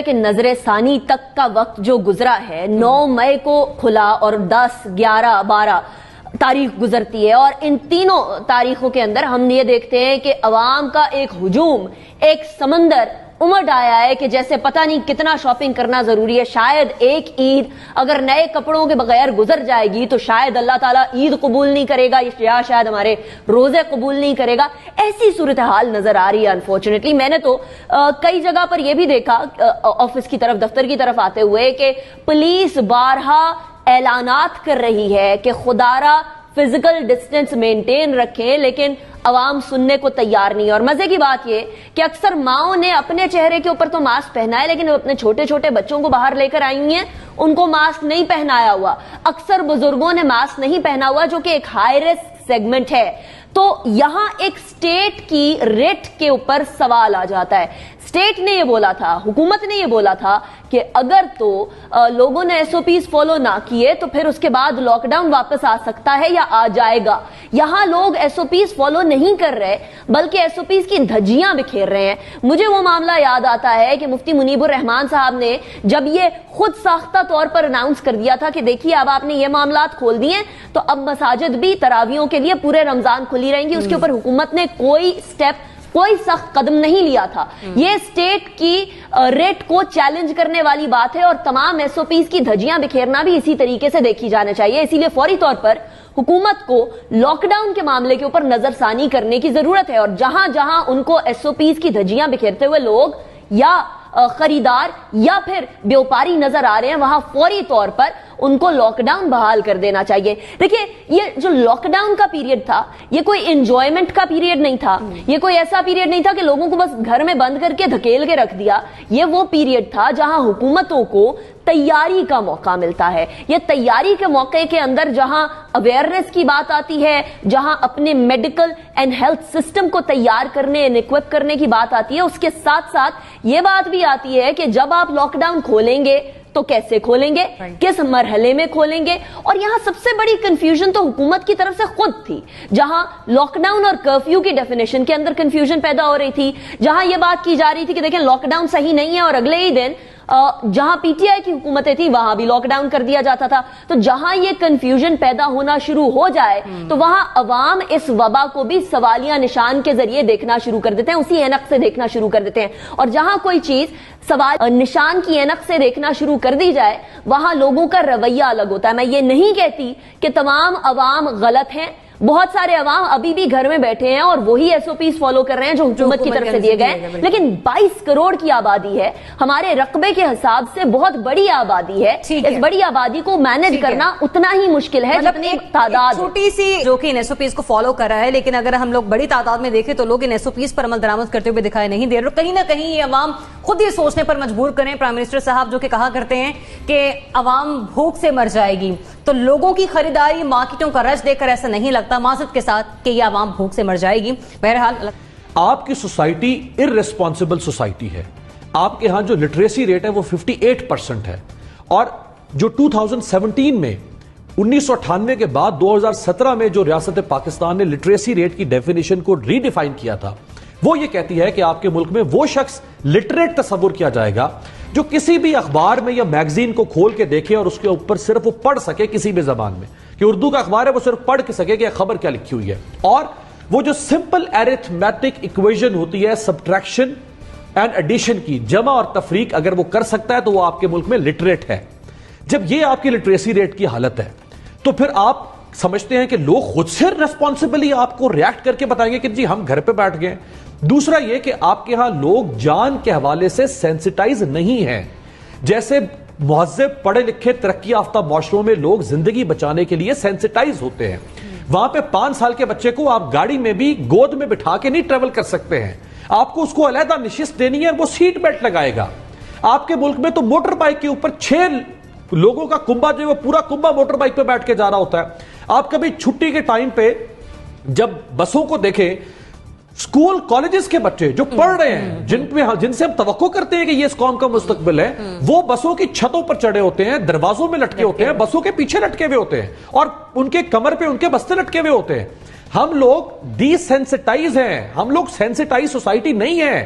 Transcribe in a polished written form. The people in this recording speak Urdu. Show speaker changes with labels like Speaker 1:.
Speaker 1: کہ نظر ثانی تک کا وقت جو گزرا ہے 9 مئی کو کھلا اور 10, 11, 12 تاریخ گزرتی ہے اور ان تینوں تاریخوں کے اندر ہم یہ دیکھتے ہیں کہ عوام کا ایک ہجوم, ایک سمندر امڈ آیا ہے کہ جیسے پتہ نہیں کتنا شاپنگ کرنا ضروری ہے. شاید ایک عید اگر نئے کپڑوں کے بغیر گزر جائے گی تو شاید اللہ تعالیٰ عید قبول نہیں کرے گا یا شاید ہمارے روزے قبول نہیں کرے گا. ایسی صورتحال نظر آ رہی ہے انفارچونیٹلی. میں نے تو کئی جگہ پر یہ بھی دیکھا آفس کی طرف, دفتر کی طرف آتے ہوئے کہ پولیس بارہا اعلانات کر رہی ہے کہ خدارہ فزیکل ڈسٹینس مینٹین رکھیں, لیکن عوام سننے کو تیار نہیں ہے. اور مزے کی بات یہ کہ اکثر ماؤں نے اپنے چہرے کے اوپر تو ماسک پہنا ہے, لیکن اپنے چھوٹے چھوٹے بچوں کو باہر لے کر آئی ہیں, ان کو ماسک نہیں پہنایا ہوا. اکثر بزرگوں نے ماسک نہیں پہنا ہوا, جو کہ ایک ہائی رسک سیگمنٹ ہے. تو یہاں ایک سٹیٹ کی ریٹ کے اوپر سوال آ جاتا ہے. سٹیٹ نے یہ بولا تھا, حکومت نے یہ بولا تھا کہ اگر تو لوگوں نے ایس او پیز فالو نہ کیے تو پھر اس کے بعد لاک ڈاؤن واپس آ سکتا ہے یا آ جائے گا. یہاں لوگ ایس او پیز فالو نہیں کر رہے بلکہ ایس او پیز کی دھجیاں بکھیر رہے ہیں. مجھے وہ معاملہ یاد آتا ہے کہ مفتی منیب الرحمان صاحب نے جب یہ خود ساختہ طور پر اناؤنس کر دیا تھا کہ دیکھیے اب آپ نے یہ معاملات کھول دیے تو اب مساجد بھی تراویحوں کے لیے پورے رمضان کھلی رہیں گی, اس کے اوپر حکومت نے کوئی سٹیپ, کوئی سخت قدم نہیں لیا تھا. یہ اسٹیٹ کی ریٹ کو چیلنج کرنے والی بات ہے اور تمام ایس او پیز کی دھجیاں بکھیرنا بھی اسی طریقے سے دیکھی جانا چاہیے. اسی لیے فوری طور پر حکومت کو لاک ڈاؤن کے معاملے کے اوپر نظر ثانی کرنے کی ضرورت ہے, اور جہاں جہاں ان کو ایس او پیز کی دھجیاں بکھیرتے ہوئے لوگ یا خریدار یا پھر بیوپاری نظر آ رہے ہیں وہاں فوری طور پر ان کو لاک ڈاؤن بحال کر دینا چاہیے. دیکھیے یہ جو لاک ڈاؤن کا پیریڈ تھا یہ کوئی انجوائمنٹ کا پیریڈ نہیں تھا, یہ کوئی ایسا پیریڈ نہیں تھا کہ لوگوں کو بس گھر میں بند کر کے دھکیل کے رکھ دیا. یہ وہ پیریڈ تھا جہاں حکومتوں کو تیاری کا موقع ملتا ہے. یہ تیاری کے موقع کے اندر جہاں اویئرنیس کی بات آتی ہے, جہاں اپنے میڈیکل اینڈ ہیلتھ سسٹم کو تیار کرنے اینڈ اکوپ کرنے کی بات آتی ہے, اس کے ساتھ ساتھ یہ بات بھی آتی ہے کہ جب آپ لاک ڈاؤن کھولیں گے تو کیسے کھولیں گے, کس مرحلے میں کھولیں گے. اور یہاں سب سے بڑی کنفیوژن تو حکومت کی طرف سے خود تھی, جہاں لاک ڈاؤن اور کرفیو کی ڈیفینیشن کے اندر کنفیوژن پیدا ہو رہی تھی, جہاں یہ بات کی جا رہی تھی کہ دیکھیں لاک ڈاؤن صحیح نہیں ہے اور اگلے ہی دن جہاں پی ٹی آئی کی حکومتیں تھی وہاں بھی لاک ڈاؤن کر دیا جاتا تھا. تو جہاں یہ کنفیوژن پیدا ہونا شروع ہو جائے تو وہاں عوام اس وبا کو بھی سوالیہ نشان کے ذریعے دیکھنا شروع کر دیتے ہیں, اسی اینق سے دیکھنا شروع کر دیتے ہیں. اور جہاں کوئی چیز سوال نشان کی اینق سے دیکھنا شروع کر دی جائے وہاں لوگوں کا رویہ الگ ہوتا ہے. میں یہ نہیں کہتی کہ تمام عوام غلط ہیں, بہت سارے عوام ابھی بھی گھر میں بیٹھے ہیں اور وہی ایس او پیز فالو کر رہے ہیں جو حکومت کی طرف سے دیے گئے, لیکن 22 کروڑ کی آبادی ہے, ہمارے رقبے کے حساب سے بہت بڑی آبادی ہے. اس بڑی آبادی کو مینج کرنا اتنا ہی مشکل ہے جتنی تعداد
Speaker 2: چھوٹی سی جو کہ ان ایس او پیز کو فالو کر رہا ہے. لیکن اگر ہم لوگ بڑی تعداد میں دیکھیں تو لوگ ان ایس او پیز پر عمل درآمد کرتے ہوئے دکھائی نہیں دے رہے. کہیں نہ کہیں یہ عوام خود یہ سوچنے پر مجبور کریں. پرائم منسٹر صاحب جو کہ کہا کرتے ہیں کہ عوام بھوک سے مر جائے گی, تو لوگوں کی خریداری مارکیٹوں کا رش دیکھ کر ایسا نہیں لگتا معذرت کے ساتھ کہ یہ عوام بھوک سے مر جائے گی. بہرحال
Speaker 3: آپ کی سوسائٹی ارریسپانسبل سوسائٹی ہے. آپ کے ہاں جو لٹریسی ریٹ ہے وہ 58% ہے, اور جو 2017 میں 1998 کے بعد 2017 میں جو ریاست پاکستان نے لٹریسی ریٹ کی ڈیفینیشن کو ری ڈیفائن کیا تھا وہ یہ کہتی ہے کہ آپ کے ملک میں وہ شخص لٹریٹ تصور کیا جائے گا جو کسی بھی اخبار میں یا میگزین کو کھول کے دیکھے اور اس کے اوپر صرف وہ پڑھ سکے کسی بھی زبان میں, کہ اردو کا اخبار ہے وہ صرف پڑھ کے سکے کہ خبر کیا لکھی ہوئی ہے. اور وہ جو سمپل ایریتھمیٹک ایکویشن ہوتی ہے سبٹریکشن اینڈ ایڈیشن کی, جمع اور تفریق, اگر وہ کر سکتا ہے تو وہ آپ کے ملک میں لٹریٹ ہے. جب یہ آپ کی لٹریسی ریٹ کی حالت ہے تو پھر آپ سمجھتے ہیں کہ لوگ خود سے ریسپانسبلی آپ کو ریاکٹ کر کے بتائیں گے کہ جی ہم گھر پہ بیٹھ گئے. دوسرا یہ کہ آپ کے ہاں لوگ جان کے حوالے سے سینسٹائز نہیں ہیں. جیسے مہذب پڑھے لکھے ترقی یافتہ معاشروں میں لوگ زندگی بچانے کے لیے سینسٹائز ہوتے ہیں, وہاں پہ 5 سال کے بچے کو آپ گاڑی میں بھی گود میں بٹھا کے نہیں ٹریول کر سکتے ہیں. آپ کو اس کو علیحدہ نشست دینی ہے, وہ سیٹ بیلٹ لگائے گا. آپ کے ملک میں تو موٹر بائک کے اوپر 6 لوگوں کا کنبا جو ہے وہ پورا کنبا موٹر بائک پہ بیٹھ کے جا رہا ہوتا ہے. آپ کبھی چھٹی کے ٹائم پہ جب بسوں کو دیکھیں, اسکول کالجز کے بچے جو پڑھ رہے ہیں جن سے ہم توقع کرتے ہیں کہ یہ اس قوم کا مستقبل ہے, وہ بسوں کی چھتوں پر چڑھے ہوتے ہیں, دروازوں میں لٹکے ہوتے ہیں, بسوں کے پیچھے لٹکے ہوئے ہوتے ہیں, اور ان کے کمر پہ ان کے بستے لٹکے ہوئے ہوتے ہیں. ہم لوگ ڈی سینسٹائز ہیں, ہم لوگ سینسٹائز سوسائٹی نہیں ہیں.